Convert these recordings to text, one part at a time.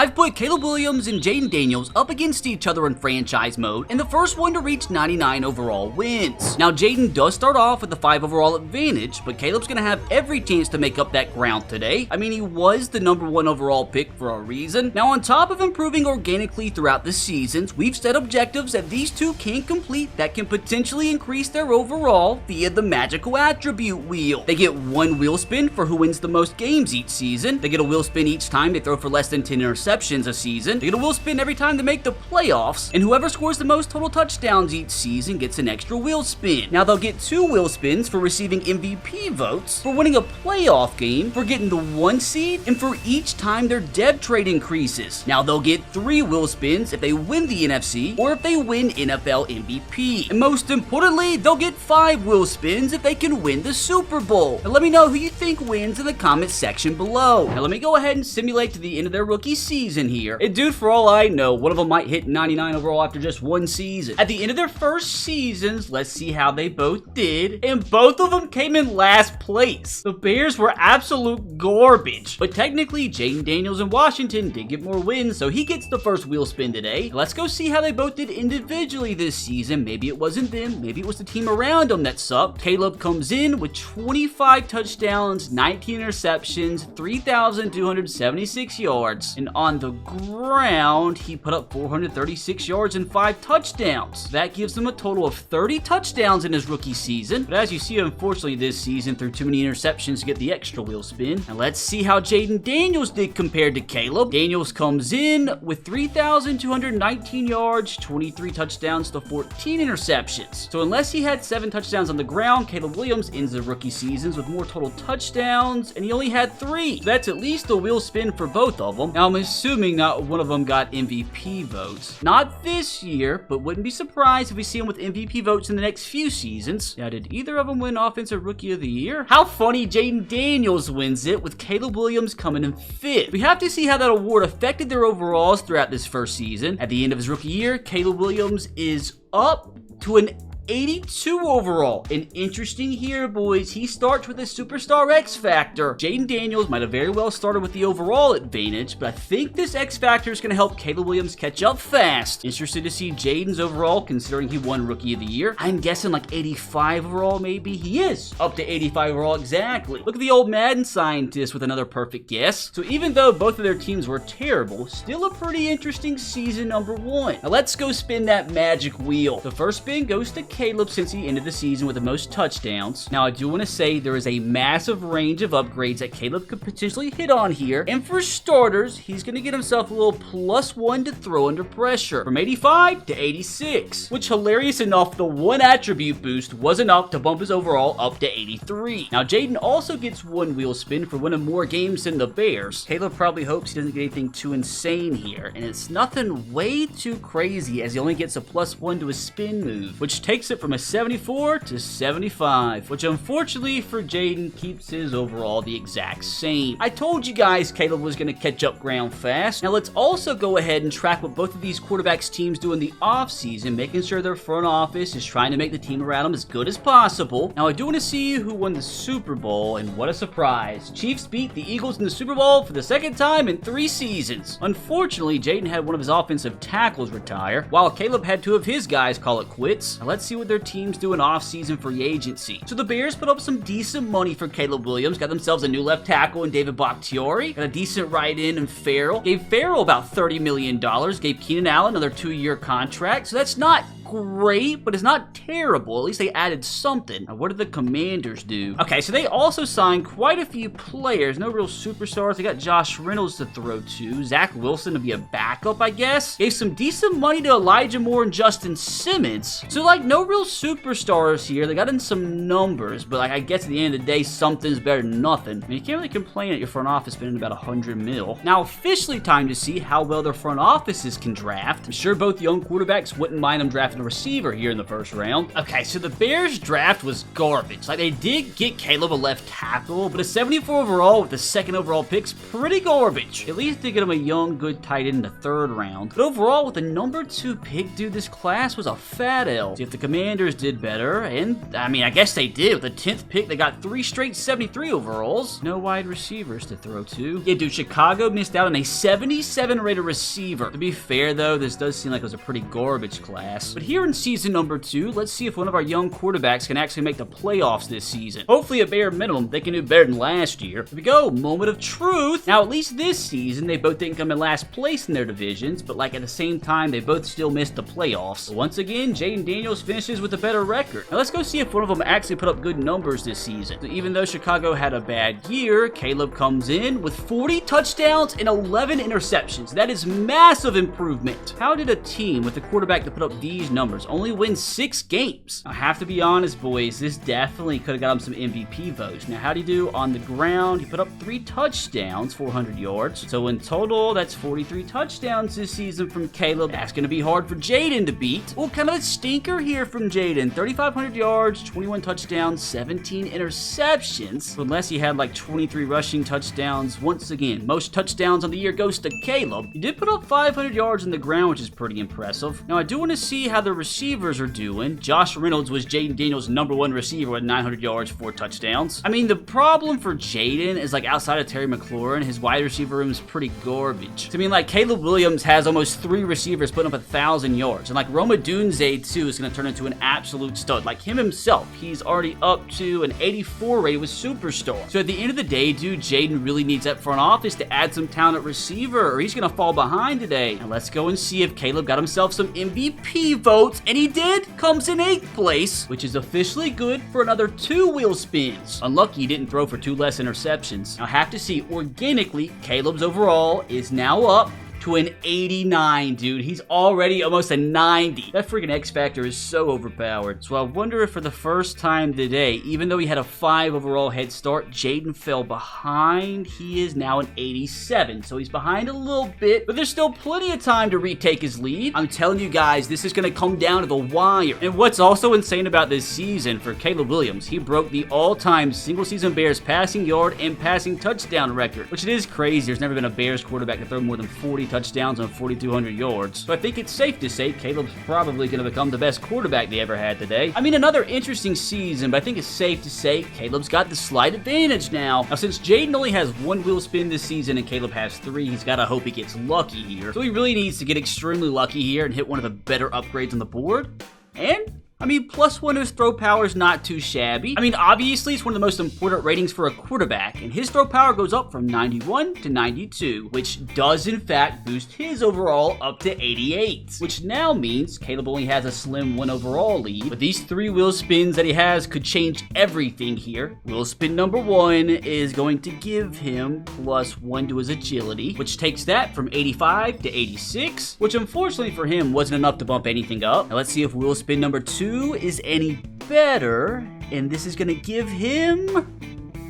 I've put Caleb Williams and Jayden Daniels up against each other in franchise mode, and the first one to reach 99 overall wins. Now Jayden does start off with the 5 overall advantage, but Caleb's gonna have every chance to make up that ground today. I mean, he was the #1 overall pick for a reason. Now on top of improving organically throughout the seasons, we've set objectives that these two can complete that can potentially increase their overall via the magical attribute wheel. They get 1 wheel spin for who wins the most games each season. They get a wheel spin each time they throw for less than 10 interceptions a season. They get a wheel spin every time they make the playoffs, and whoever scores the most total touchdowns each season gets an extra wheel spin. Now they'll get 2 wheel spins for receiving MVP votes, for winning a playoff game, for getting the 1 seed, and for each time their dev trade increases. Now they'll get 3 wheel spins if they win the NFC or if they win NFL MVP. And most importantly, they'll get 5 wheel spins if they can win the Super Bowl. Now let me know who you think wins in the comment section below. Now let me go ahead and simulate to the end of their rookie season here. And dude, for all I know, one of them might hit 99 overall after just 1 season. At the end of their first seasons, let's see how they both did. And both of them came in last place. The Bears were absolute garbage. But technically, Jayden Daniels in Washington did get more wins, so he gets the first wheel spin today. Let's go see how they both did individually this season. Maybe it wasn't them, maybe it was the team around them that sucked. Caleb comes in with 25 touchdowns, 19 interceptions, 3,276 yards. And on the ground, he put up 436 yards and 5 touchdowns. That gives him a total of 30 touchdowns in his rookie season. But as you see, unfortunately, this season threw too many interceptions to get the extra wheel spin. And let's see how Jayden Daniels did compared to Caleb. Daniels comes in with 3,219 yards, 23 touchdowns to 14 interceptions. So unless he had 7 touchdowns on the ground, Caleb Williams ends the rookie seasons with more total touchdowns, and he only had 3. So that's at least a wheel spin for both of them. Now I'm assuming not one of them got MVP votes. Not this year, but wouldn't be surprised if we see him with MVP votes in the next few seasons. Now, did either of them win Offensive Rookie of the Year? How funny Jayden Daniels wins it with Caleb Williams coming in 5th. We have to see how that award affected their overalls throughout this first season. At the end of his rookie year, Caleb Williams is up to an 82 overall. And interesting here, boys, he starts with a superstar X Factor. Jayden Daniels might have very well started with the overall advantage, but I think this X Factor is going to help Caleb Williams catch up fast. Interested to see Jayden's overall, considering he won Rookie of the Year. I'm guessing like 85 overall, maybe. He is up to 85 overall, exactly. Look at the old Madden scientist with another perfect guess. So even though both of their teams were terrible, still a pretty interesting season #1. Now let's go spin that magic wheel. The first spin goes to Caleb since he ended the season with the most touchdowns. Now I do want to say there is a massive range of upgrades that Caleb could potentially hit on here, and for starters, he's going to get himself a little +1 to throw under pressure from 85 to 86, which, hilarious enough, the 1 attribute boost was enough to bump his overall up to 83. Now Jayden also gets 1 wheel spin for winning more games than the Bears. Caleb probably hopes he doesn't get anything too insane here, and it's nothing way too crazy as he only gets a +1 to his spin move, which takes it from a 74 to 75, which unfortunately for Jayden keeps his overall the exact same. I told you guys Caleb was going to catch up ground fast. Now let's also go ahead and track what both of these quarterbacks teams do in the offseason, making sure their front office is trying to make the team around them as good as possible. Now I do want to see who won the Super Bowl, and what a surprise. Chiefs beat the Eagles in the Super Bowl for the 2nd time in 3 seasons. Unfortunately, Jayden had one of his offensive tackles retire, while Caleb had 2 of his guys call it quits. Now let's see what their teams do in off-season free agency. So the Bears put up some decent money for Caleb Williams, got themselves a new left tackle in David Bakhtiari, got a decent right end in Farrell, gave Farrell about $30 million, gave Keenan Allen another 2-year contract, so that's not great, but it's not terrible. At least they added something. Now, what did the Commanders do? Okay, so they also signed quite a few players. No real superstars. They got Josh Reynolds to throw to. Zach Wilson to be a backup, I guess. Gave some decent money to Elijah Moore and Justin Simmons. So, like, no real superstars here. They got in some numbers, but, like, I guess at the end of the day, something's better than nothing. I mean, you can't really complain at your front office spending about $100 mil. Now, officially time to see how well their front offices can draft. I'm sure both young quarterbacks wouldn't mind them drafting and a receiver here in the first round. Okay, so the Bears draft was garbage. Like, they did get Caleb a left tackle, but a 74 overall with the second overall pick's pretty garbage. At least they get him a young, good tight end in the third round. But overall, with the number 2 pick, dude, this class was a fat L. See if the Commanders did better, and I mean, I guess they did. With the 10th pick, they got 3 straight 73 overalls. No wide receivers to throw to. Yeah, dude, Chicago missed out on a 77 rated receiver. To be fair, though, this does seem like it was a pretty garbage class. But here in season number 2, let's see if one of our young quarterbacks can actually make the playoffs this season. Hopefully, at bare minimum, they can do better than last year. Here we go, moment of truth. Now, at least this season, they both didn't come in last place in their divisions, but like at the same time, they both still missed the playoffs. But once again, Jayden Daniels finishes with a better record. Now, let's go see if one of them actually put up good numbers this season. So even though Chicago had a bad year, Caleb comes in with 40 touchdowns and 11 interceptions. That is massive improvement. How did a team with a quarterback to put up these numbers only win 6 games? I have to be honest, boys, this definitely could have got him some MVP votes. Now, how'd he do on the ground? He put up 3 touchdowns, 400 yards. So in total, that's 43 touchdowns this season from Caleb. That's going to be hard for Jayden to beat. Well, kind of a stinker here from Jayden. 3,500 yards, 21 touchdowns, 17 interceptions. So unless he had like 23 rushing touchdowns, once again, most touchdowns on the year goes to Caleb. He did put up 500 yards on the ground, which is pretty impressive. Now, I do want to see how the receivers are doing. Josh Reynolds was Jayden Daniels' #1 receiver with 900 yards, 4 touchdowns. I mean, the problem for Jayden is like outside of Terry McLaurin, his wide receiver room is pretty garbage. So, I mean, like Caleb Williams has almost 3 receivers putting up 1,000 yards. And like Roma Dunze, too, is going to turn into an absolute stud. Like him himself, he's already up to an 84 rate with Superstar. So at the end of the day, dude, Jayden really needs that front office to add some talent at receiver, or he's going to fall behind today. Now let's go and see if Caleb got himself some MVP votes, and he did. Comes in 8th place, which is officially good for another 2 wheel spins. Unlucky he didn't throw for 2 less interceptions. Now I have to see, organically, Caleb's overall is now up to an 89, dude. He's already almost a 90. That freaking X Factor is so overpowered. So I wonder if for the first time today, even though he had a 5 overall head start, Jayden fell behind. He is now an 87. So he's behind a little bit, but there's still plenty of time to retake his lead. I'm telling you guys, this is going to come down to the wire. And what's also insane about this season for Caleb Williams, he broke the all-time single-season Bears passing yard and passing touchdown record, which it is crazy. There's never been a Bears quarterback to throw more than 40 touchdowns on 4,200 yards. So I think it's safe to say Caleb's probably going to become the best quarterback they ever had today. I mean, another interesting season, but I think it's safe to say Caleb's got the slight advantage now. Now, since Jayden only has 1 wheel spin this season and Caleb has 3, he's got to hope he gets lucky here. So he really needs to get extremely lucky here and hit one of the better upgrades on the board. And I mean, +1 to his throw power is not too shabby. I mean, obviously, it's one of the most important ratings for a quarterback, and his throw power goes up from 91 to 92, which does, in fact, boost his overall up to 88, which now means Caleb only has a slim 1 overall lead, but these 3 wheel spins that he has could change everything here. Wheel spin number 1 is going to give him +1 to his agility, which takes that from 85 to 86, which unfortunately for him wasn't enough to bump anything up. Now, let's see if wheel spin number 2 is any better, and this is going to give him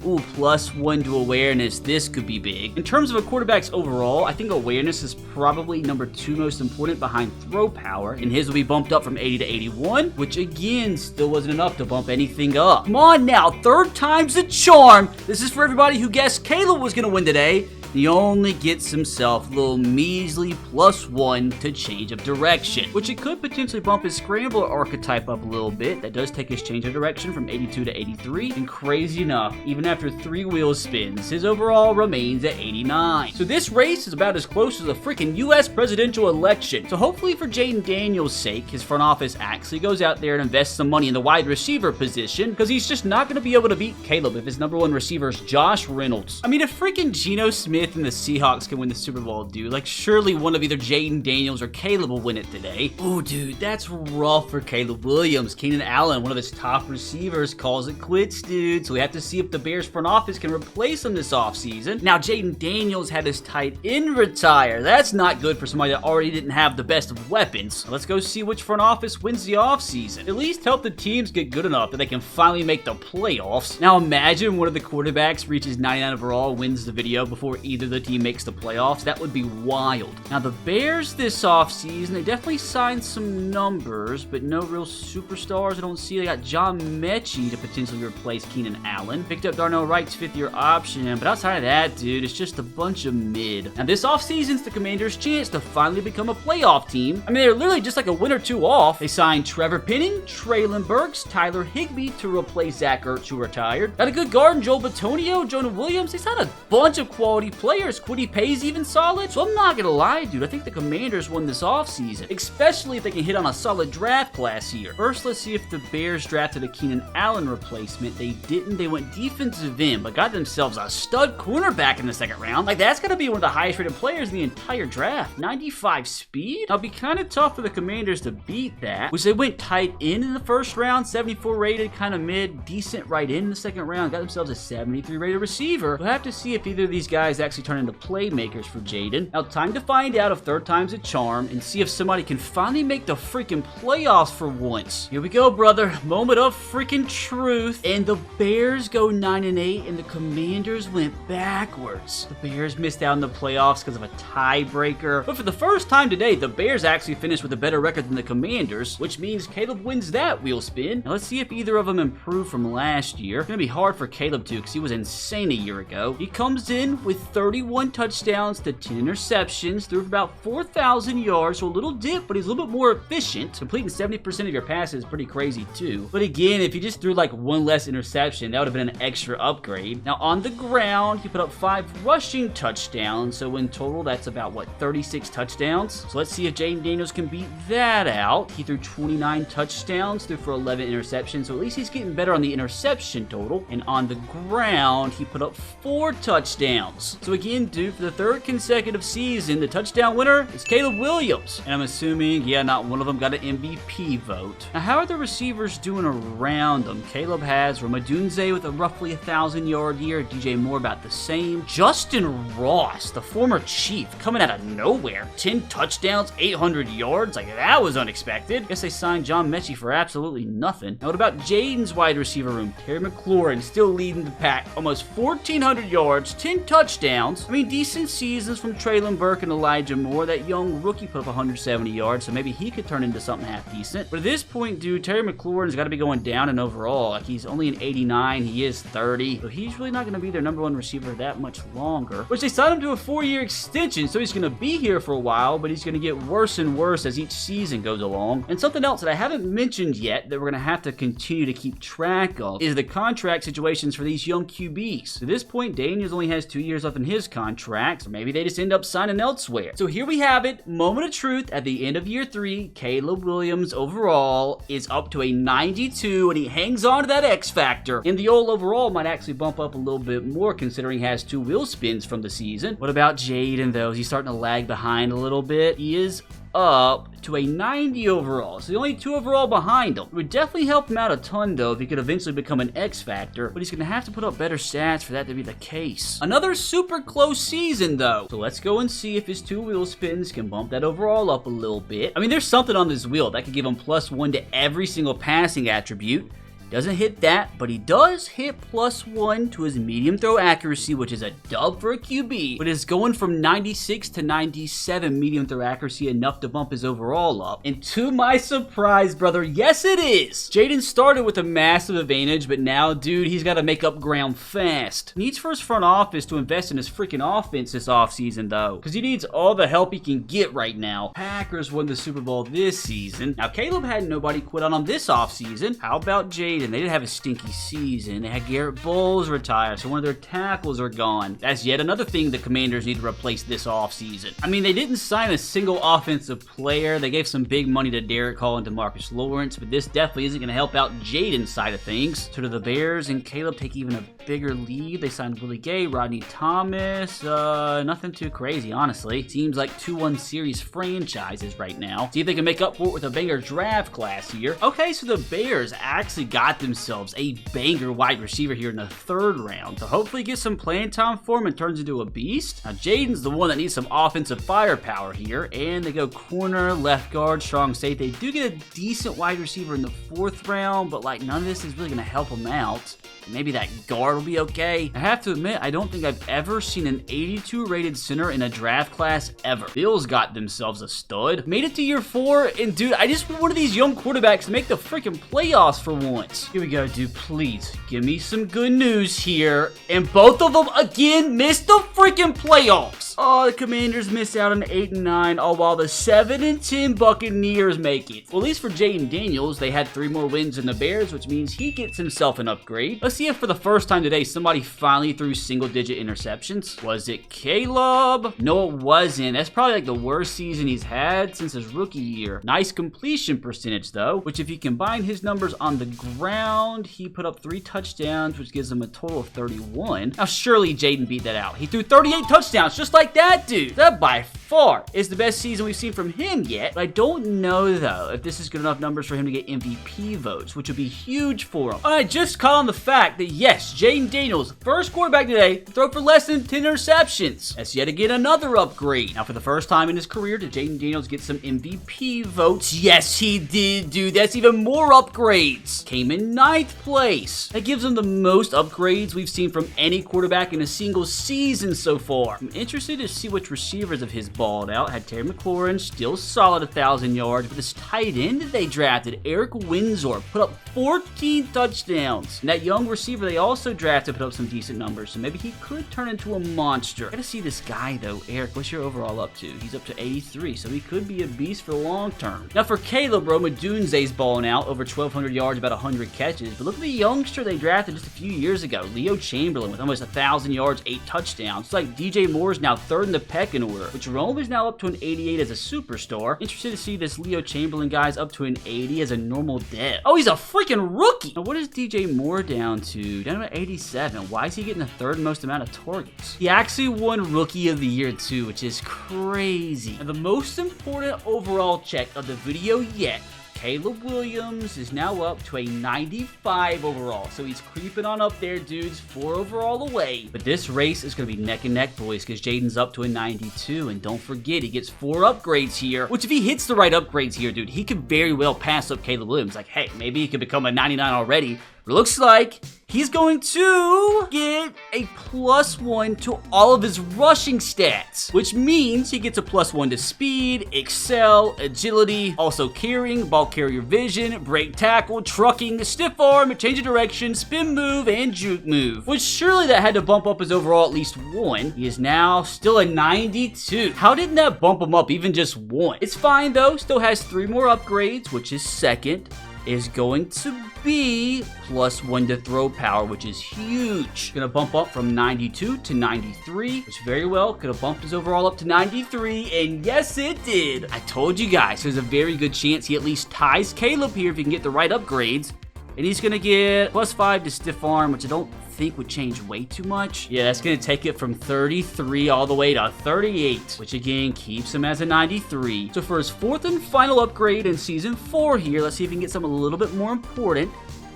+1 to awareness. This could be big. In terms of a quarterback's overall, I think awareness is probably number 2 most important behind throw power, and his will be bumped up from 80 to 81, which again, still wasn't enough to bump anything up. Come on now, 3rd time's the charm. This is for everybody who guessed Caleb was going to win today. He only gets himself a little measly +1 to change of direction, which it could potentially bump his scrambler archetype up a little bit. That does take his change of direction from 82 to 83, and crazy enough, even after 3 wheel spins, his overall remains at 89. So this race is about as close as a freaking US presidential election. So hopefully for Jayden Daniels' sake, his front office actually goes out there and invests some money in the wide receiver position, because he's just not going to be able to beat Caleb if his #1 receiver is Josh Reynolds. I mean, if freaking Geno Smith and the Seahawks can win the Super Bowl, dude, like surely one of either Jayden Daniels or Caleb will win it today. Oh, dude, that's rough for Caleb Williams. Keenan Allen, one of his top receivers, calls it quits, dude. So we have to see if the Bears front office can replace him this offseason. Now, Jayden Daniels had his tight end retire. That's not good for somebody that already didn't have the best of weapons. Let's go see which front office wins the offseason. At least help the teams get good enough that they can finally make the playoffs. Now, imagine one of the quarterbacks reaches 99 overall, wins the video before either of the team makes the playoffs. That would be wild. Now, the Bears this offseason, they definitely signed some numbers, but no real superstars. I don't see. They got John Mechie to potentially replace Keenan Allen. Picked up Darnell Wright's 5th-year option, but outside of that, dude, it's just a bunch of mid. Now, this offseason's the Commanders' chance to finally become a playoff team. I mean, they're literally just like a win or two off. They signed Trevor Penning, Traylon Burks, Tyler Higbee to replace Zach Ertz, who retired. Got a good guard in Joel Bitonio, Jonah Williams. They signed a bunch of quality players. Kwity Paye's even solid. So I'm not gonna lie, dude. I think the Commanders won this offseason, especially if they can hit on a solid draft class here. First, let's see if the Bears drafted a Keenan Allen replacement. They didn't. They went defensive end, but got themselves a stud cornerback in the 2nd round. Like, that's gonna be one of the highest rated players in the entire draft. 95 speed? Now, it'd be kind of tough for the Commanders to beat that, which they went tight end in the 1st round, 74 rated, kind of mid, decent right in the 2nd round, got themselves a 73 rated receiver. We'll have to see if either of these guys actually turn into playmakers for Jayden. Now, time to find out if 3rd time's a charm and see if somebody can finally make the freaking playoffs for once. Here we go, brother. Moment of freaking truth. And the Bears go 9-8 and the Commanders went backwards. The Bears missed out in the playoffs because of a tiebreaker. But for the first time today, the Bears actually finished with a better record than the Commanders, which means Caleb wins that wheel spin. Now, let's see if either of them improve from last year. It's going to be hard for Caleb too because he was insane a year ago. He comes in with 31 touchdowns to 10 interceptions, threw for about 4,000 yards, so a little dip, but he's a little bit more efficient. Completing 70% of your passes is pretty crazy too. But again, if he just threw like one less interception, that would have been an extra upgrade. Now, on the ground, he put up 5 rushing touchdowns, so in total, that's about, what, 36 touchdowns? So let's see if Jayden Daniels can beat that out. He threw 29 touchdowns, threw for 11 interceptions, so at least he's getting better on the interception total. And on the ground, he put up 4 touchdowns. So again, dude, for the 3rd consecutive season, the touchdown winner is Caleb Williams. And I'm assuming, yeah, not one of them got an MVP vote. Now, how are the receivers doing around them? Caleb has Ramadunze with a roughly 1,000-yard year. DJ Moore about the same. Justin Ross, the former Chief, coming out of nowhere. 10 touchdowns, 800 yards. Like, that was unexpected. Guess they signed John Mechie for absolutely nothing. Now, what about Jayden's wide receiver room? Terry McLaurin still leading the pack. Almost 1,400 yards, 10 touchdowns. I mean, decent seasons from Traylon Burke and Elijah Moore. That young rookie put up 170 yards, so maybe he could turn into something half decent. But at this point, dude, Terry McLaurin's got to be going down in overall. Like, he's only an 89. He is 30. So he's really not going to be their #1 receiver that much longer. Which they signed him to a 4-year extension, so he's going to be here for a while, but he's going to get worse and worse as each season goes along. And something else that I haven't mentioned yet that we're going to have to continue to keep track of is the contract situations for these young QBs. To this point, Daniels only has 2 years left in his contract, so maybe they just end up signing elsewhere. So here we have it, moment of truth. At the end of year 3, Caleb Williams overall is up to a 92, and he hangs on to that X factor. And the old overall might actually bump up a little bit more considering he has 2 wheel spins from the season. What about Jayden though? Is he starting to lag behind a little bit? He is up to a 90 overall, so the only 2 overall behind him. It would definitely help him out a ton though if he could eventually become an X factor, but he's gonna have to put up better stats for that to be the case. Another super close season though, so let's go and see if his 2 wheel spins can bump that overall up a little bit. I mean, there's something on this wheel that could give him +1 to every single passing attribute. Doesn't hit that, but he does hit +1 to his medium throw accuracy, which is a dub for a QB, but is going from 96 to 97 medium throw accuracy, enough to bump his overall up. And to my surprise, brother, yes it is! Jayden started with a massive advantage, but now, dude, he's got to make up ground fast. Needs for his front office to invest in his freaking offense this offseason, though, because he needs all the help he can get right now. Packers won the Super Bowl this season. Now, Caleb had nobody quit on him this offseason. How about Jayden? They didn't have a stinky season. They had Garrett Bowles retire, so one of their tackles are gone. That's yet another thing the Commanders need to replace this offseason. I mean, they didn't sign a single offensive player. They gave some big money to Derek Hall and to Marcus Lawrence, but this definitely isn't going to help out Jayden's side of things. So do the Bears and Caleb take even a bigger lead? They signed Willie Gay, Rodney Thomas. Nothing too crazy, honestly. Seems like 2-1 series franchises right now. See if they can make up for it with a banger draft class here. Okay, so the Bears actually got themselves a banger wide receiver here in the 3rd round to hopefully get some playing time for him and turns into a beast. Now, Jayden's the one that needs some offensive firepower here, and they go corner, left guard, strong safety. They do get a decent wide receiver in the 4th round, but like none of this is really going to help him out. Maybe that guard It'll be okay. I have to admit, I don't think I've ever seen an 82 rated center in a draft class ever. Bills got themselves a stud. Made it to year 4, and dude, I just want one of these young quarterbacks to make the freaking playoffs for once. Here we go, dude. Please give me some good news here. And both of them again missed the freaking playoffs. Oh, the Commanders missed out on 8 and 9, all while the 7 and 10 Buccaneers make it. Well, at least for Jayden Daniels, they had 3 more wins than the Bears, which means he gets himself an upgrade. Let's see if for the first time today, somebody finally threw single-digit interceptions. Was it Caleb? No, it wasn't. That's probably like the worst season he's had since his rookie year. Nice completion percentage, though, which if you combine his numbers on the ground, he put up 3 touchdowns, which gives him a total of 31. Now, surely Jayden beat that out. He threw 38 touchdowns, just like that dude. That by far is the best season we've seen from him yet. But I don't know, though, if this is good enough numbers for him to get MVP votes, which would be huge for him. I just caught on the fact that, yes, Jayden Daniels, first quarterback today to throw for less than 10 interceptions. That's yet again another upgrade. Now, for the first time in his career, did Jayden Daniels get some MVP votes? Yes, he did, dude. That's even more upgrades. Came in 9th place. That gives him the most upgrades we've seen from any quarterback in a single season so far. I'm interested to see which receivers of his balled out. Had Terry McLaurin, still solid 1,000 yards, but this tight end they drafted, Eric Windsor, put up 14 touchdowns. And that young receiver they also drafted put up some decent numbers, so maybe he could turn into a monster. Gotta see this guy though. Eric, what's your overall up to? He's up to 83, so he could be a beast for the long term. Now for Caleb, Dunze's balling out, over 1,200 yards, about 100 catches, but look at the youngster they drafted just a few years ago, Leo Chamberlain, with almost 1,000 yards, 8 touchdowns. It's like DJ Moore's now 3rd in the pecking order, but Jerome is now up to an 88 as a superstar. Interested to see this Leo Chamberlain guy's up to an 80 as a normal dev. Oh, he's a freaking rookie! Now what is DJ Moore down to? Down to 87. Why is he getting the 3rd most amount of targets? He actually won Rookie of the Year too, which is crazy. And the most important overall check of the video yet, Caleb Williams is now up to a 95 overall, so he's creeping on up there, dudes, 4 overall away. But this race is going to be neck and neck, boys, because Jayden's up to a 92, and don't forget, he gets 4 upgrades here, which if he hits the right upgrades here, dude, he could very well pass up Caleb Williams. Like, hey, maybe he could become a 99 already. But it looks like he's going to get a +1 to all of his rushing stats, which means he gets a +1 to speed, excel, agility, also carrying, ball carrier vision, break tackle, trucking, stiff arm, change of direction, spin move, and juke move, which surely that had to bump up his overall at least 1. He is now still a 92. How didn't that bump him up even just 1? It's fine though, still has 3 more upgrades, which is second. Is going to be +1 to throw power, which is huge. Gonna bump up from 92 to 93, which very well could have bumped his overall up to 93, and yes, it did. I told you guys, there's a very good chance he at least ties Caleb here if he can get the right upgrades. And he's gonna get +5 to stiff arm, which I don't think would change way too much. Yeah, that's gonna take it from 33 all the way to 38, which again keeps him as a 93. So for his 4th and final upgrade in season 4 here, let's see if he can get something a little bit more important.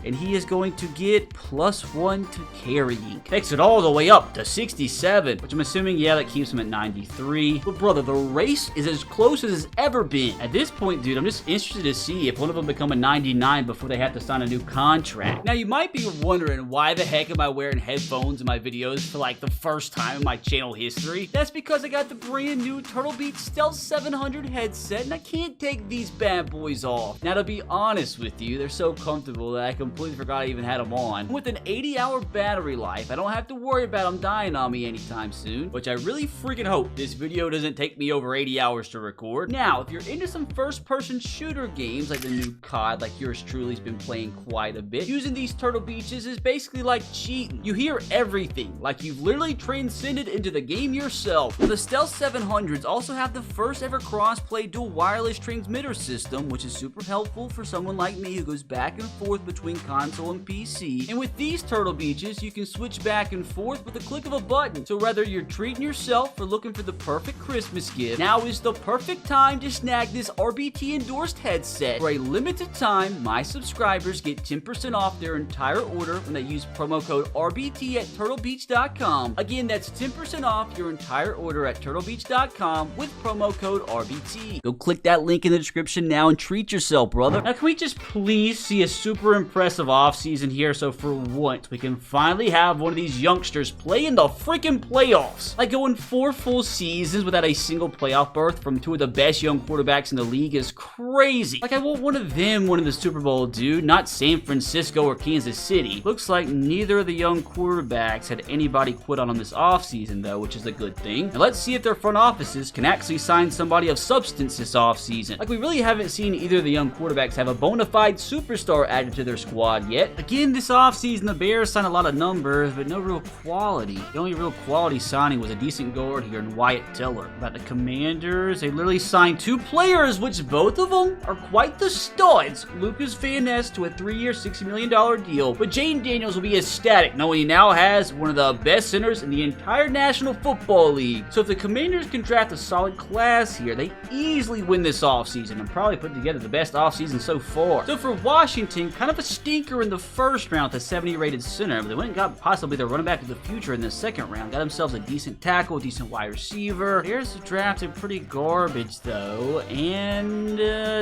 And he is going to get +1 to carrying. Takes it all the way up to 67, which I'm assuming, yeah, that keeps him at 93. But brother, the race is as close as it's ever been. At this point, dude, I'm just interested to see if one of them become a 99 before they have to sign a new contract. Now, you might be wondering, why the heck am I wearing headphones in my videos for like the first time in my channel history? That's because I got the brand new Turtle Beach Stealth 700 headset, and I can't take these bad boys off. Now, to be honest with you, they're so comfortable that I completely forgot I even had them on. With an 80-hour battery life, I don't have to worry about them dying on me anytime soon, which I really freaking hope this video doesn't take me over 80 hours to record. Now, if you're into some first-person shooter games like the new COD, like yours truly's been playing quite a bit, using these Turtle Beaches is basically like cheating. You hear everything, like you've literally transcended into the game yourself. The Stealth 700s also have the first ever cross-play dual wireless transmitter system, which is super helpful for someone like me who goes back and forth between console and PC. And with these Turtle Beaches, you can switch back and forth with a click of a button. So whether you're treating yourself or looking for the perfect Christmas gift, now is the perfect time to snag this RBT endorsed headset. For a limited time, my subscribers get 10% off their entire order when they use promo code RBT at turtlebeach.com. Again, that's 10% off your entire order at turtlebeach.com with promo code RBT. Go click that link in the description now and treat yourself, brother. Now, can we just please see a super impressive impressive offseason here, so for once, we can finally have one of these youngsters play in the freaking playoffs. Like, going 4 full seasons without a single playoff berth from 2 of the best young quarterbacks in the league is crazy. Like, I want one of them winning the Super Bowl, dude, not San Francisco or Kansas City. Looks like neither of the young quarterbacks had anybody quit on this offseason, though, which is a good thing. Now, let's see if their front offices can actually sign somebody of substance this offseason. Like, we really haven't seen either of the young quarterbacks have a bona fide superstar added to their squad yet. Again, this offseason, the Bears signed a lot of numbers, but no real quality. The only real quality signing was a decent guard here in Wyatt Teller. About the Commanders, they literally signed 2 players, which both of them are quite the studs. Lucas Van Ness to a 3-year, $60 million deal, but Jayden Daniels will be ecstatic knowing he now has one of the best centers in the entire National Football League. So if the Commanders can draft a solid class here, they easily win this offseason and probably put together the best offseason so far. So for Washington, kind of a stinker in the first round with a 70-rated center, but they went and got possibly their running back of the future in the second round. Got themselves a decent tackle, decent wide receiver. Bears drafted pretty garbage though, and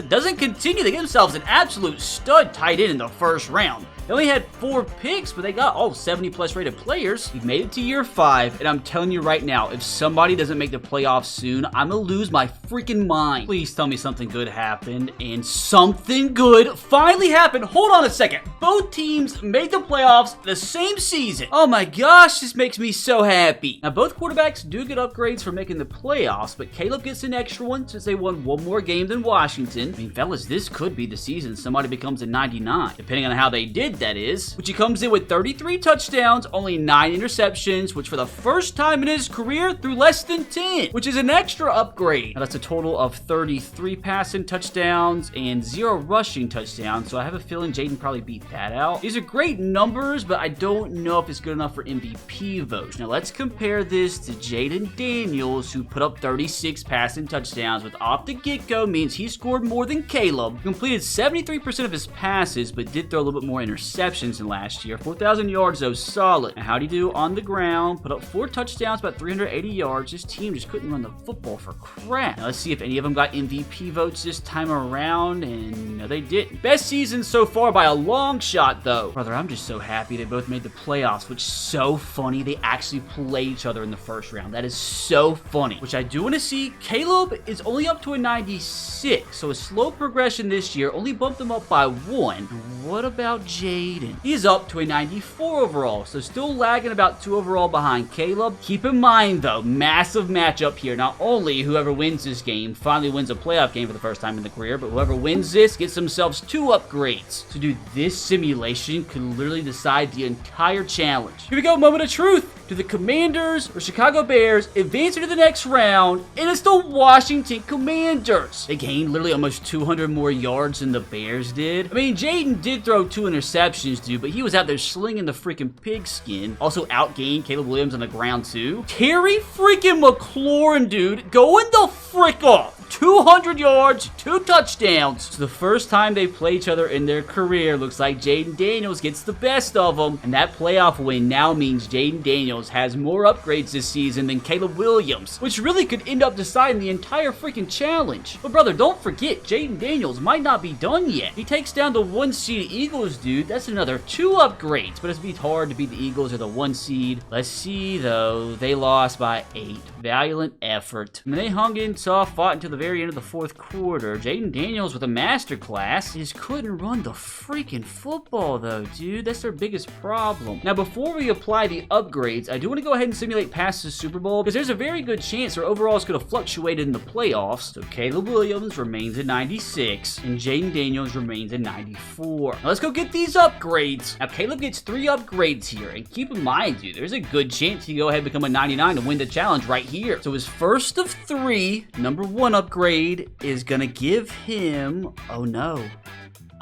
doesn't continue. They get themselves an absolute stud tight end in the first round. They only had 4 picks, but they got 70+ rated players. We've made it to year 5, and I'm telling you right now, if somebody doesn't make the playoffs soon, I'm gonna lose my freaking mind. Please tell me something good happened, and something good finally happened. Hold on a second. Both teams made the playoffs the same season. Oh my gosh, this makes me so happy. Now, both quarterbacks do get upgrades for making the playoffs, but Caleb gets an extra one since they won 1 more game than Washington. I mean, fellas, this could be the season somebody becomes a 99, depending on how they did, that is, which he comes in with 33 touchdowns, only 9 interceptions, which for the first time in his career threw less than 10, which is an extra upgrade. Now that's a total of 33 passing touchdowns and 0 rushing touchdowns, so I have a feeling Jayden probably beat that out. These are great numbers, but I don't know if it's good enough for MVP votes. Now let's compare this to Jayden Daniels, who put up 36 passing touchdowns, with off the get-go means he scored more than Caleb, completed 73% of his passes, but did throw a little bit more interceptions than last year. 4,000 yards though, solid. Now how'd he do on the ground? Put up 4 touchdowns, about 380 yards. This team just couldn't run the football for crap. Now let's see if any of them got MVP votes this time around, and no, they didn't. Best season so far by a long shot though. Brother, I'm just so happy they both made the playoffs, which is so funny. They actually play each other in the first round. That is so funny, which I do want to see. Caleb is only up to a 96, so a slow progression this year, only bumped him up by 1. And what about Jayden? He's up to a 94 overall, so still lagging about 2 overall behind Caleb. Keep in mind though, massive matchup here. Not only whoever wins this game finally wins a playoff game for the first time in the career, but whoever wins this gets themselves 2 upgrades. So dude, this simulation could literally decide the entire challenge. Here we go, moment of truth. Do the Commanders or Chicago Bears advance into the next round? And it's the Washington Commanders. They gained literally almost 200 more yards than the Bears did. I mean, Jayden did throw 2 interceptions, dude, but he was out there slinging the freaking pigskin. Also outgained Caleb Williams on the ground too. Terry freaking McLaurin, dude, going the frick off. 200 yards, 2 touchdowns. So the first time they play each other in their career, looks like Jayden Daniels gets the best of them. And that playoff win now means Jayden Daniels has more upgrades this season than Caleb Williams, which really could end up deciding the entire freaking challenge. But brother, don't forget, Jayden Daniels might not be done yet. He takes down the 1 seed Eagles, dude. That's another 2 upgrades, but it's be hard to beat the Eagles or the 1 seed. Let's see though, they lost by 8. Valiant effort. I mean, they hung in tough, fought until the very end of the 4th quarter. Jayden Daniels with a masterclass. He just couldn't run the freaking football though, dude. That's their biggest problem. Now, before we apply the upgrades, I do want to go ahead and simulate past the Super Bowl, because there's a very good chance their overalls could have fluctuated in the playoffs. So Caleb Williams remains at 96, and Jayden Daniels remains at 94. Now let's go get these upgrades. Now, Caleb gets 3 upgrades here, and keep in mind, dude, there's a good chance he go ahead and become a 99 to win the challenge right here. So his first of 3, number 1 upgrade is gonna give him, oh no,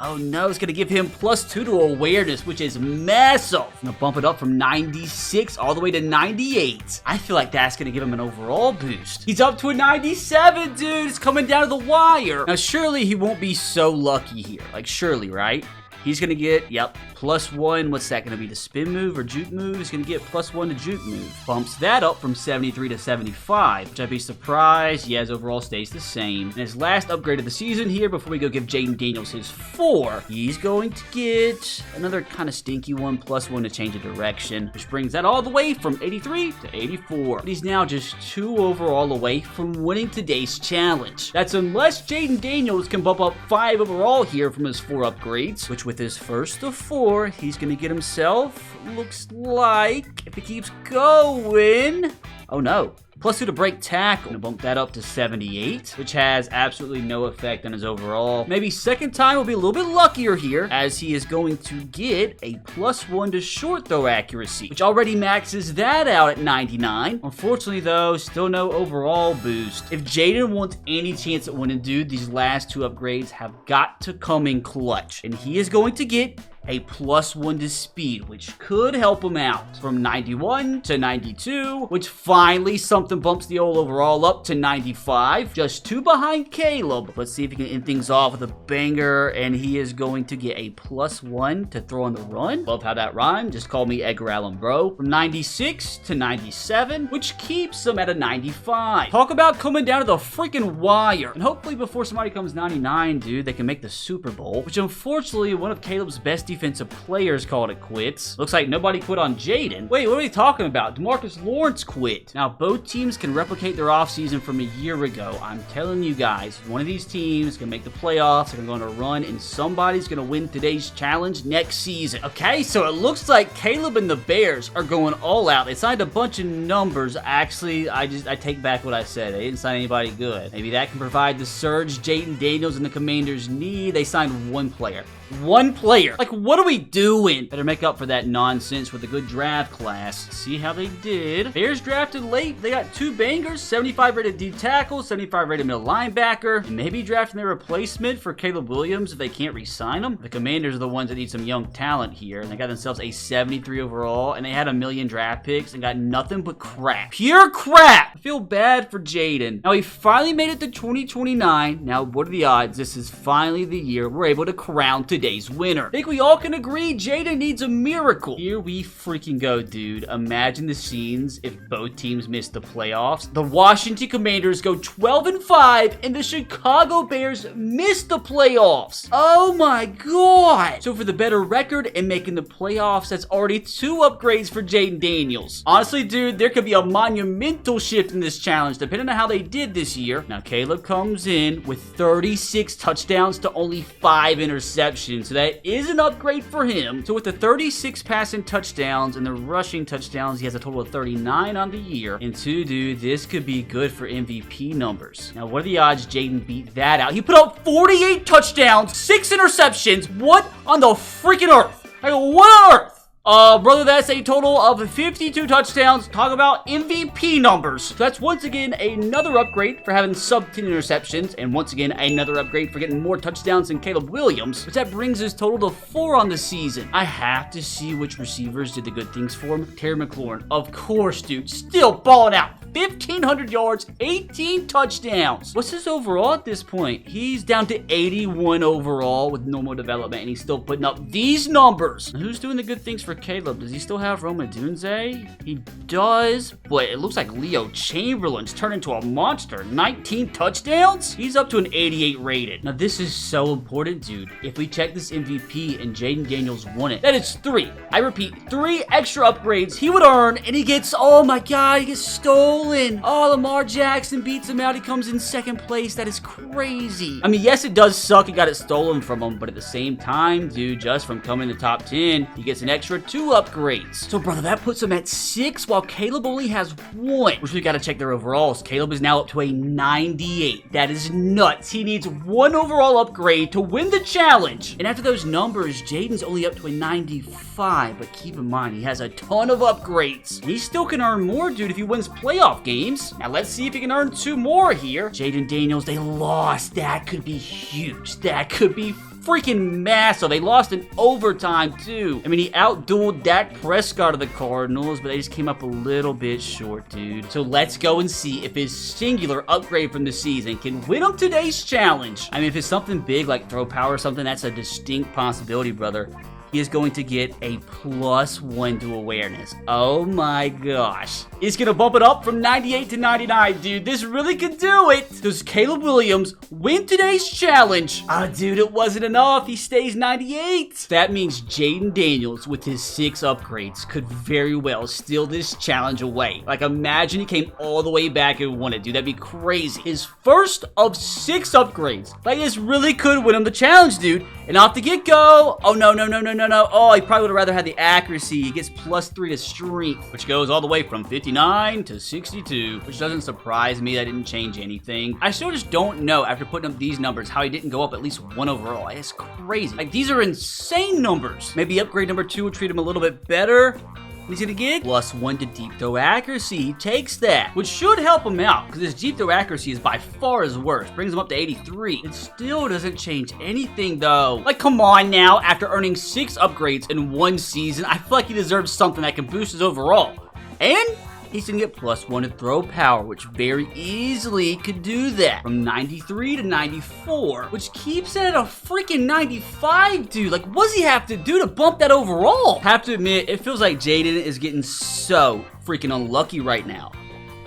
it's gonna give him +2 to awareness, which is massive. I'm gonna bump it up from 96 all the way to 98. I feel like that's gonna give him an overall boost. He's up to a 97, dude. It's coming down to the wire. Now, surely he won't be so lucky here. Like, surely, right? he's going to get, yep, +1. What's that going to be? The spin move or juke move? He's going to get +1 to juke move. Bumps that up from 73 to 75, which I'd be surprised. Yeah, his overall stays the same. And his last upgrade of the season here, before we go give Jayden Daniels his 4, he's going to get another kind of stinky one, +1 to change of direction, which brings that all the way from 83 to 84. But he's now just 2 overall away from winning today's challenge. That's unless Jayden Daniels can bump up 5 overall here from his 4 upgrades, which with his first of 4, he's going to get himself, looks like, if he keeps going, oh no, +2 to break tackle. I'm gonna bump that up to 78, which has absolutely no effect on his overall. Maybe second time will be a little bit luckier here, as he is going to get a +1 to short throw accuracy, which already maxes that out at 99. Unfortunately though, still no overall boost. If Jayden wants any chance at winning, dude, these last 2 upgrades have got to come in clutch, and he is going to get a +1 to speed, which could help him out from 91 to 92, which finally something bumps the old overall up to 95, just 2 behind Caleb. Let's see if he can end things off with a banger, and he is going to get a +1 to throw on the run. Love how that rhymed. Just call me Edgar Allan Bro. From 96 to 97, which keeps him at a 95. Talk about coming down to the freaking wire. And hopefully before somebody comes 99, dude, they can make the Super Bowl, which unfortunately one of Caleb's best defensive players called it quits. Looks like nobody quit on Jayden. Wait, what are we talking about? DeMarcus Lawrence quit. Now, both teams can replicate their offseason from a year ago. I'm telling you guys, one of these teams can make the playoffs, they're going to run, and somebody's going to win today's challenge next season. Okay, so it looks like Caleb and the Bears are going all out. They signed a bunch of numbers. Actually, I take back what I said. They didn't sign anybody good. Maybe that can provide the surge Jayden Daniels and the Commanders need. They signed 1 player. 1 player. Like, what are we doing? Better make up for that nonsense with a good draft class. See how they did. Bears drafted late. They got 2 bangers, 75 rated D tackle, 75 rated middle linebacker, and maybe drafting their replacement for Caleb Williams if they can't re-sign him. The Commanders are the ones that need some young talent here, and they got themselves a 73 overall, and they had a million draft picks and got nothing but crap. Pure crap! I feel bad for Jayden. Now, he finally made it to 2029. Now, what are the odds this is finally the year we're able to crown today's winner? I think we all can agree Jayden needs a miracle. Here we freaking go, dude. Imagine the scenes if both teams miss the playoffs. The Washington Commanders go 12-5, and the Chicago Bears miss the playoffs. Oh my god. So for the better record and making the playoffs, that's already 2 upgrades for Jayden Daniels. Honestly, dude, there could be a monumental shift in this challenge, depending on how they did this year. Now, Caleb comes in with 36 touchdowns to only 5 interceptions. So that is an upgrade for him. So with the 36 passing touchdowns and the rushing touchdowns, he has a total of 39 on the year. And 2, dude, this could be good for MVP numbers. Now, what are the odds Jayden beat that out? He put up 48 touchdowns, 6 interceptions. What on the freaking earth? Like, what on earth? Brother, that's a total of 52 touchdowns. Talk about MVP numbers. So that's once again another upgrade for having sub 10 interceptions, and once again another upgrade for getting more touchdowns than Caleb Williams, which that brings his total to 4 on the season. I have to see which receivers did the good things for him. Terry McLaurin, of course, dude, still balling out. 1,500 yards, 18 touchdowns. What's his overall at this point? He's down to 81 overall with normal development, and he's still putting up these numbers. Now, who's doing the good things for Caleb? Does he still have Roma Dunze? He does, but it looks like Leo Chamberlain's turned into a monster. 19 touchdowns? He's up to an 88 rated. Now, this is so important, dude. If we check this MVP and Jayden Daniels won it, that is 3. I repeat, 3 extra upgrades he would earn, and he gets, oh my god, he gets stolen. Oh, Lamar Jackson beats him out. He comes in 2nd place. That is crazy. I mean, yes, it does suck he got it stolen from him, but at the same time, dude, just from coming in the top 10, he gets an extra 2 upgrades. So, brother, that puts him at 6, while Caleb only has 1. Which we got to check their overalls. Caleb is now up to a 98. That is nuts. He needs 1 overall upgrade to win the challenge. And after those numbers, Jayden's only up to a 95, but keep in mind, he has a ton of upgrades. He still can earn more, dude, if he wins playoff games. Now, let's see if he can earn 2 more here. Jayden Daniels, they lost. That could be huge. That could be freaking massive. They lost in overtime, too. I mean, he outdueled Dak Prescott of the Cardinals, but they just came up a little bit short, dude. So let's go and see if his singular upgrade from the season can win him today's challenge. I mean, if it's something big like throw power or something, that's a distinct possibility, brother. He is going to get a +1 to awareness. Oh my gosh. He's going to bump it up from 98 to 99, dude. This really could do it. Does Caleb Williams win today's challenge? Ah, dude, it wasn't enough. He stays 98. That means Jayden Daniels, with his 6 upgrades, could very well steal this challenge away. Like, imagine he came all the way back and won it, dude. That'd be crazy. His first of 6 upgrades. Like, this really could win him the challenge, dude. And off the get-go. Oh, no. Oh, he probably would have rather had the accuracy. He gets +3 to strength, which goes all the way from 59 to 62, which doesn't surprise me. That didn't change anything. I still just don't know, after putting up these numbers, how he didn't go up at least 1 overall. It's crazy. Like, these are insane numbers. Maybe upgrade number 2 will treat him a little bit better. He's gonna get +1 to deep throw accuracy. He takes that, which should help him out, because his deep throw accuracy is by far his worst. Brings him up to 83. It still doesn't change anything, though. Like, come on now. After earning 6 upgrades in 1 season, I feel like he deserves something that can boost his overall. And he's gonna get +1 to throw power, which very easily could do that. From 93 to 94, which keeps it at a freaking 95, dude. Like, what does he have to do to bump that overall? Have to admit, it feels like Jayden is getting so freaking unlucky right now.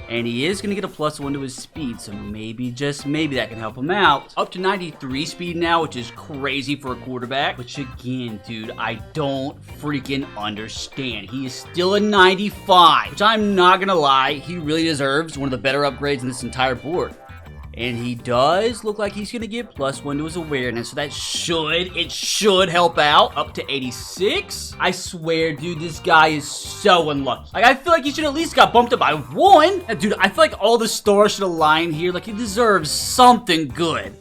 And he is going to get a +1 to his speed, so maybe, just maybe, that can help him out. Up to 93 speed now, which is crazy for a quarterback. Which again, dude, I don't freaking understand. He is still a 95, which I'm not going to lie, he really deserves one of the better upgrades in this entire board. And he does look like he's going to get +1 to his awareness, so that should help out. Up to 86. I swear, dude, this guy is so unlucky. Like, I feel like he should at least got bumped up by 1. And dude, I feel like all the stars should align here. Like, he deserves something good.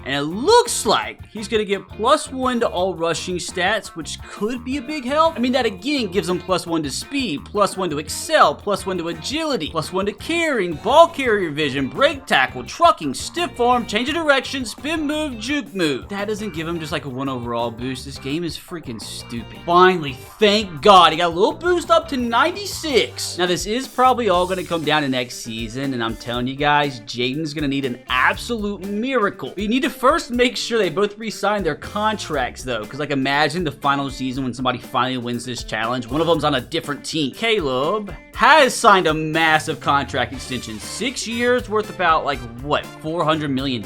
And it looks like he's going to get +1 to all rushing stats, which could be a big help. I mean, that again gives him +1 to speed, +1 to excel, +1 to agility, +1 to carrying, ball carrier vision, break tackle, trucking, stiff arm, change of direction, spin move, juke move. That doesn't give him just like a 1 overall boost. This game is freaking stupid. Finally, thank God, he got a little boost up to 96. Now, this is probably all going to come down to next season, and I'm telling you guys, Jayden's going to need an absolute miracle. But you need to first make sure they both re-sign their contracts, though, because, like, imagine the final season when somebody finally wins this challenge. One of them's on a different team. Caleb has signed a massive contract extension. 6 years worth about, like, what, $400 million?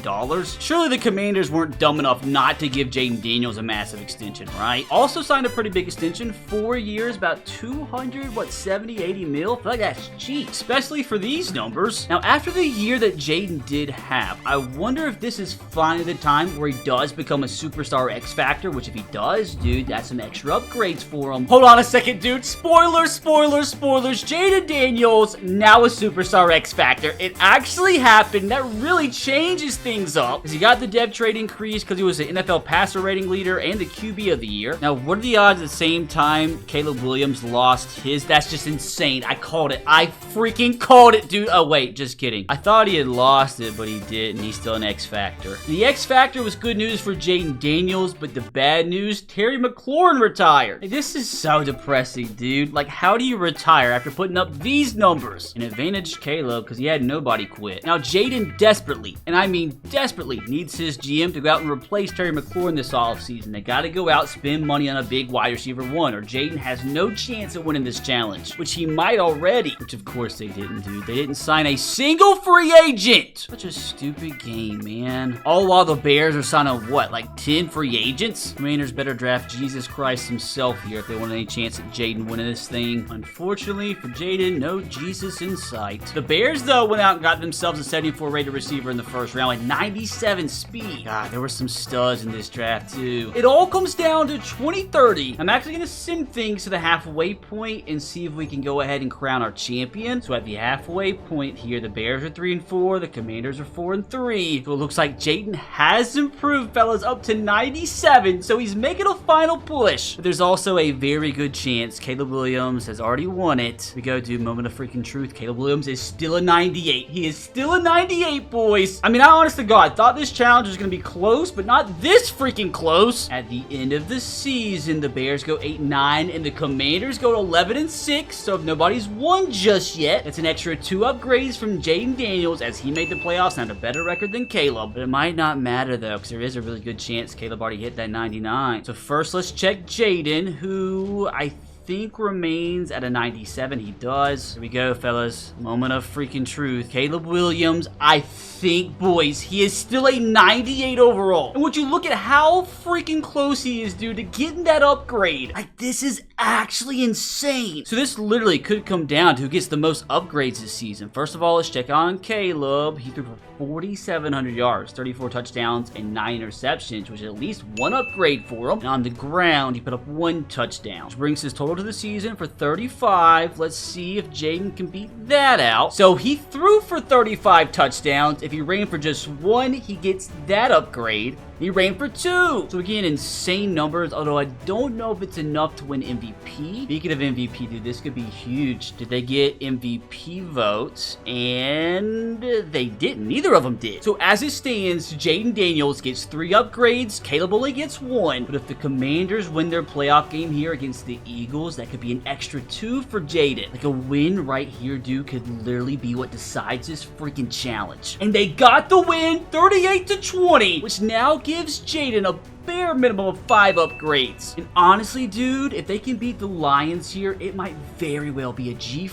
Surely the Commanders weren't dumb enough not to give Jayden Daniels a massive extension, right? Also signed a pretty big extension. 4 years, about 200, what, 70, 80 mil? I feel like that's cheap, especially for these numbers. Now, after the year that Jayden did have, I wonder if this is finally the time where he does become a superstar X Factor, which if he does, dude, that's some extra upgrades for him. Hold on a second, dude. Spoilers. Jayden Daniels, now a superstar X Factor. It actually happened. That really changes things up, because he got the depth trade increase because he was the NFL passer rating leader and the QB of the year. Now, what are the odds at the same time Caleb Williams lost his? That's just insane. I called it. I freaking called it, dude. Oh, wait, just kidding. I thought he had lost it, but he didn't. He's still an X Factor. The X Factor was good news for Jayden Daniels, but the bad news, Terry McLaurin retired. Hey, this is so depressing, dude. Like, how do you retire after putting up these numbers? An advantage Caleb, because he had nobody quit. Now, Jayden desperately, and I mean desperately, needs his GM to go out and replace Terry McLaurin this offseason. They got to go out, spend money on a big wide receiver 1, or Jayden has no chance at winning this challenge, which he might already, which of course they didn't do. They didn't sign a single free agent. Such a stupid game, man. All while the Bears are signing, what, like 10 free agents? Commanders better draft Jesus Christ himself here if they want any chance at Jayden winning this thing. Unfortunately for Jayden, no Jesus in sight. The Bears, though, went out and got themselves a 74 rated receiver in the first round with 97 speed. God, there were some studs in this draft, too. It all comes down to 2030. I'm actually going to send things to the halfway point and see if we can go ahead and crown our champion. So at the halfway point here, the Bears are 3-4, the Commanders are 4-3. So it looks like Jayden has improved, fellas, up to 97, so he's making a final push. But there's also a very good chance Caleb Williams has already won it, because go, dude. Moment of freaking truth. Caleb Williams is still a 98. He is still a 98, boys. I mean, I honest to God thought this challenge was going to be close, but not this freaking close. At the end of the season, the Bears go 8-9, and the Commanders go to 11-6. So if nobody's won just yet, it's an extra 2 upgrades from Jayden Daniels as he made the playoffs and had a better record than Caleb. But it might not matter, though, because there is a really good chance Caleb already hit that 99. So first, let's check Jayden, who I think remains at a 97. He does. Here we go, fellas. Moment of freaking truth. Caleb Williams, I think, boys, he is still a 98 overall. And would you look at how freaking close he is, dude, to getting that upgrade? Like, this is actually insane. So this literally could come down to who gets the most upgrades this season. First of all, let's check on Caleb. He threw for 4,700 yards, 34 touchdowns, and 9 interceptions, which is at least 1 upgrade for him. And on the ground, he put up 1 touchdown, which brings his total to the season for 35. Let's see if Jayden can beat that out. So he threw for 35 touchdowns. If he ran for just 1, he gets that upgrade. He ran for 2. So again, insane numbers, although I don't know if it's enough to win MVP. Speaking of MVP, dude, this could be huge. Did they get MVP votes? And they didn't. Neither of them did. So as it stands, Jayden Daniels gets 3 upgrades. Caleb only gets 1. But if the Commanders win their playoff game here against the Eagles, that could be an extra 2 for Jayden. Like, a win right here, dude, could literally be what decides this freaking challenge. And they got the win, 38-20, which now gives Jayden a bare minimum of 5 upgrades. And honestly, dude, if they can beat the Lions here, it might very well be a G.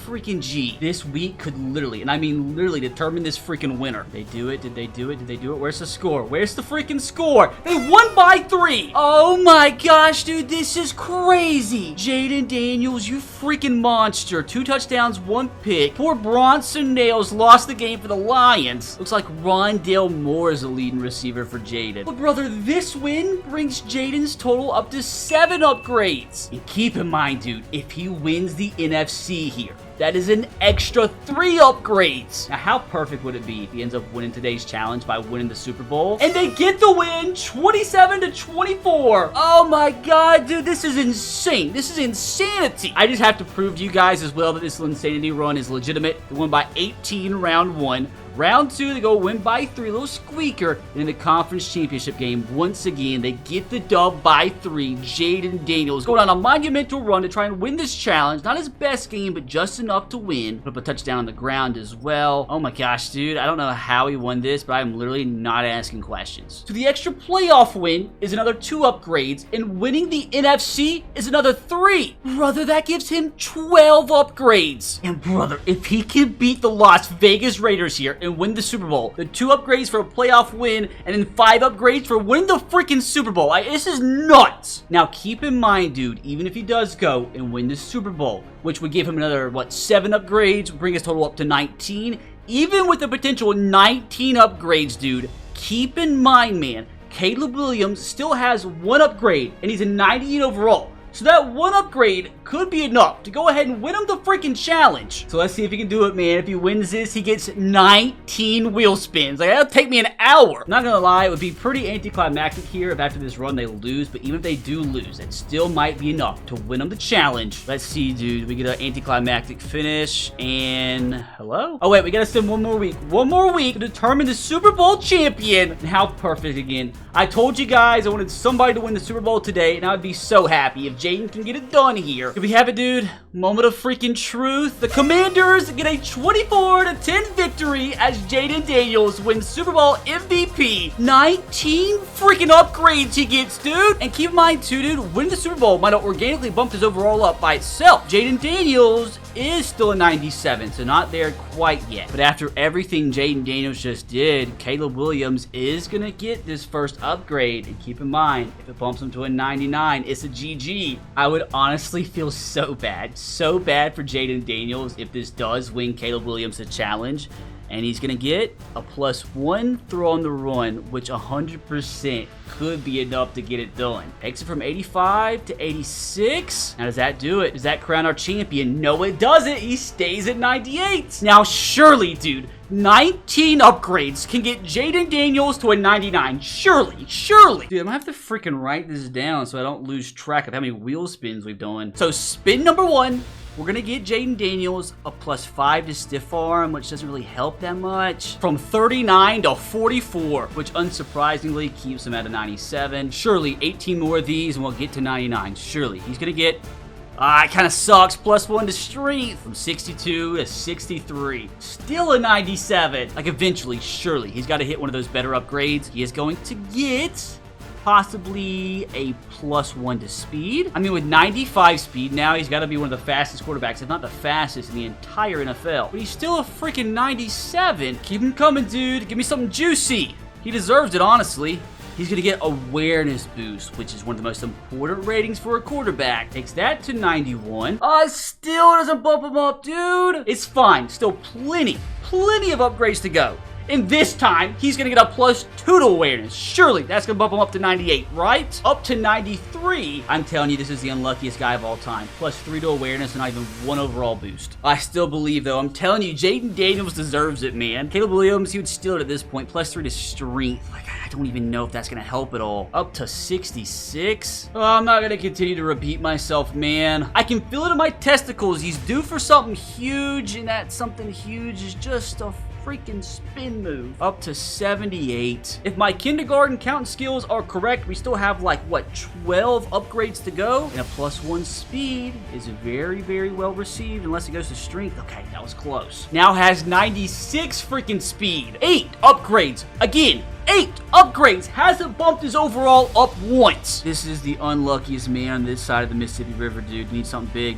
This week could literally, and I mean literally, determine this freaking winner. Did they do it? Did they do it? Did they do it? Where's the score? Where's the freaking score? They won by 3. Oh my gosh, dude, this is crazy. Jayden Daniels, you freaking monster. 2 touchdowns, 1 pick. Poor Bronson Nails lost the game for the Lions. Looks like Rondale Moore is the leading receiver for Jayden. But brother, this win brings Jayden's total up to 7 upgrades. And keep in mind, dude, if he wins the NFC here, that is an extra 3 upgrades. Now, how perfect would it be if he ends up winning today's challenge by winning the Super Bowl? And they get the win, 27-24. Oh my God, dude, this is insane. This is insanity. I just have to prove to you guys as well that this insanity run is legitimate. They won by 18 round 1. Round 2, they go win by 3, a little squeaker. And in the conference championship game, once again, they get the dub by 3. Jayden Daniels going on a monumental run to try and win this challenge. Not his best game, but just enough to win. Put up a touchdown on the ground as well. Oh my gosh, dude. I don't know how he won this, but I'm literally not asking questions. So the extra playoff win is another 2 upgrades, and winning the NFC is another 3. Brother, that gives him 12 upgrades. And brother, if he can beat the Las Vegas Raiders here and win the Super Bowl, the 2 upgrades for a playoff win, and then 5 upgrades for winning the freaking Super Bowl. This is nuts. Now, keep in mind, dude, even if he does go and win the Super Bowl, which would give him another, 7 upgrades, bring his total up to 19, even with the potential 19 upgrades, dude, keep in mind, man, Caleb Williams still has 1 upgrade, and he's a 98 overall. So that 1 upgrade could be enough to go ahead and win him the freaking challenge. So let's see if he can do it, man. If he wins this, he gets 19 wheel spins. Like, that'll take me an hour. I'm not gonna lie, it would be pretty anticlimactic here if after this run they lose, but even if they do lose, it still might be enough to win him the challenge. Let's see, dude. We get an anticlimactic finish, and hello? Oh wait, we gotta spend 1 more week. 1 more week to determine the Super Bowl champion. And how perfect again. I told you guys I wanted somebody to win the Super Bowl today, and I would be so happy if Jayden can get it done here. Here we have it, dude. Moment of freaking truth. The Commanders get a 24-10 victory as Jayden Daniels wins Super Bowl MVP. 19 freaking upgrades he gets, dude. And keep in mind, too, dude, winning the Super Bowl might have organically bumped his overall up by itself. Jayden Daniels is still a 97, so not there quite yet. But after everything Jayden Daniels just did, Caleb Williams is going to get this first upgrade. And keep in mind, if it bumps him to a 99, it's a GG. I would honestly feel so bad for Jayden Daniels if this does win Caleb Williams the challenge. And he's going to get a +1 throw on the run, which 100% could be enough to get it done. Takes it from 85 to 86. Now, does that do it? Does that crown our champion? No, it doesn't. He stays at 98. Now, surely, dude, 19 upgrades can get Jayden Daniels to a 99. Surely. Dude, I'm gonna have to freaking write this down so I don't lose track of how many wheel spins we've done. So spin number 1. We're going to get Jayden Daniels a +5 to stiff arm, which doesn't really help that much. From 39 to 44, which unsurprisingly keeps him at a 97. Surely 18 more of these and we'll get to 99. Surely. He's going to get... it kind of sucks. +1 to strength from 62 to 63. Still a 97. Like eventually, surely, he's got to hit one of those better upgrades. He is going to get... possibly a +1 to speed. I mean, with 95 speed now, he's got to be one of the fastest quarterbacks, if not the fastest in the entire NFL. But he's still a freaking 97. Keep him coming, dude. Give me something juicy. He deserves it, honestly. He's going to get awareness boost, which is one of the most important ratings for a quarterback. Takes that to 91. Still doesn't bump him up, dude. It's fine. Still plenty of upgrades to go. And this time, he's going to get a +2 to awareness. Surely, that's going to bump him up to 98, right? Up to 93. I'm telling you, this is the unluckiest guy of all time. +3 to awareness and not even 1 overall boost. I still believe, though. I'm telling you, Jayden Daniels deserves it, man. Caleb Williams, he would steal it at this point. +3 to strength. Like, I don't even know if that's going to help at all. Up to 66. Oh, I'm not going to continue to repeat myself, man. I can feel it in my testicles. He's due for something huge, and that something huge is just a freaking spin move. Up to 78. If my kindergarten counting skills are correct, we still have like, what, 12 upgrades to go? And a +1 speed is very, very well received unless it goes to strength. Okay, that was close. Now has 96 freaking speed. 8 upgrades. Again, 8 upgrades. Hasn't bumped his overall up once. This is the unluckiest man on this side of the Mississippi River, dude. Needs something big.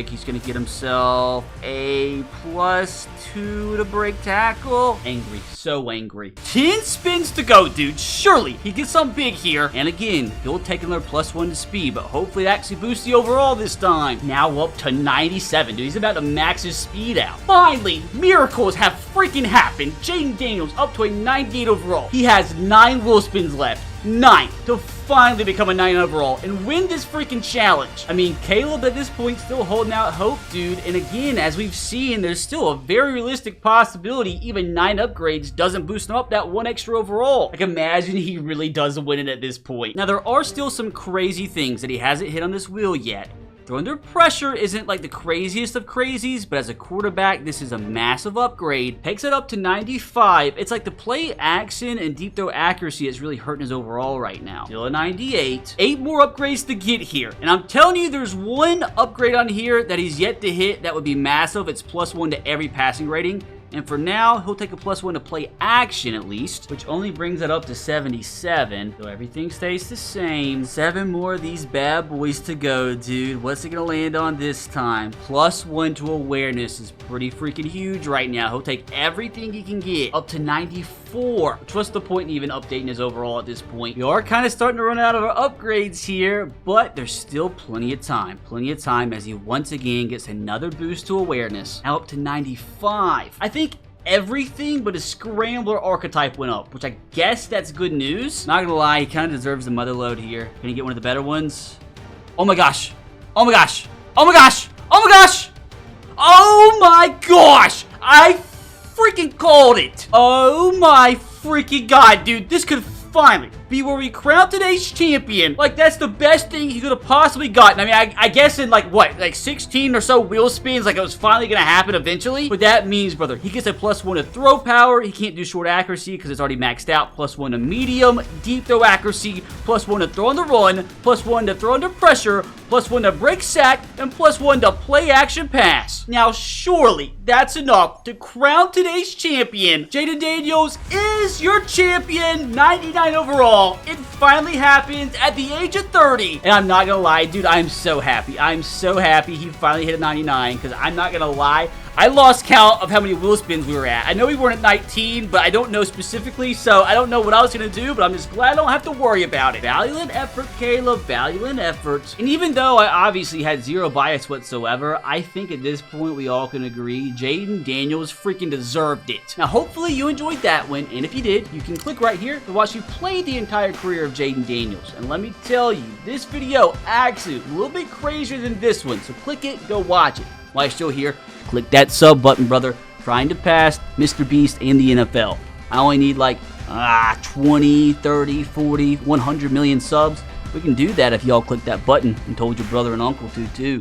He's going to get himself a +2 to break tackle. Angry. So angry. 10 spins to go, dude. Surely he gets something big here. And again, he'll take another +1 to speed, but hopefully it actually boosts the overall this time. Now up to 97, dude. He's about to max his speed out. Finally, miracles have freaking happened. Jayden Daniels up to a 98 overall. He has 9 wheel spins left. 9 to finally become a 9 overall and win this freaking challenge. I mean, Caleb at this point still holding out hope, dude. And again, as we've seen, there's still a very realistic possibility even 9 upgrades doesn't boost him up that 1 extra overall. Like, imagine he really does win it at this point. Now, there are still some crazy things that he hasn't hit on this wheel yet. Throwing under pressure isn't like the craziest of crazies, but as a quarterback, this is a massive upgrade. Takes it up to 95. It's like the play action and deep throw accuracy is really hurting his overall right now. Still a 98. 8 more upgrades to get here. And I'm telling you, there's 1 upgrade on here that he's yet to hit that would be massive. It's +1 to every passing rating. And for now, he'll take a +1 to play action at least, which only brings it up to 77. So everything stays the same. 7 more of these bad boys to go, dude. What's it gonna land on this time? +1 to awareness is pretty freaking huge right now. He'll take everything he can get up to 94. Which what's the point in even updating his overall at this point? We are kind of starting to run out of our upgrades here, but there's still plenty of time. Plenty of time as he once again gets another boost to awareness. Now up to 95. I think everything but his scrambler archetype went up, which I guess that's good news. Not gonna lie, he kind of deserves the mother load here. Can he get one of the better ones? Oh my gosh. Oh my gosh. Oh my gosh. Oh my gosh. Oh my gosh. I freaking called it. Oh my freaking god, dude. This could finally be where we crown today's champion. Like, that's the best thing he could have possibly gotten. I mean, I guess in like, what, like 16 or so wheel spins, like it was finally gonna happen eventually. But that means, brother, he gets a +1 to throw power. He can't do short accuracy because it's already maxed out. +1 to medium, deep throw accuracy, +1 to throw on the run, +1 to throw under pressure, +1 to break sack, and +1 to play action pass. Now, surely that's enough to crown today's champion. Jayden Daniels is your champion, 99 overall. It finally happens at the age of 30. And I'm not gonna lie, dude, I'm so happy. I'm so happy he finally hit a 99 because I'm not gonna lie, I lost count of how many wheel spins we were at. I know we weren't at 19, but I don't know specifically, so I don't know what I was going to do, but I'm just glad I don't have to worry about it. Valiant effort, Caleb. Valiant effort. And even though I obviously had zero bias whatsoever, I think at this point we all can agree Jayden Daniels freaking deserved it. Now, hopefully you enjoyed that one, and if you did, you can click right here to watch me play the entire career of Jayden Daniels. And let me tell you, this video actually a little bit crazier than this one, so click it, go watch it. While you're still here, click that sub button, brother. trying to pass Mr. Beast and the NFL. I only need like 20, 30, 40, 100 million subs. We can do that if y'all click that button and told your brother and uncle to too.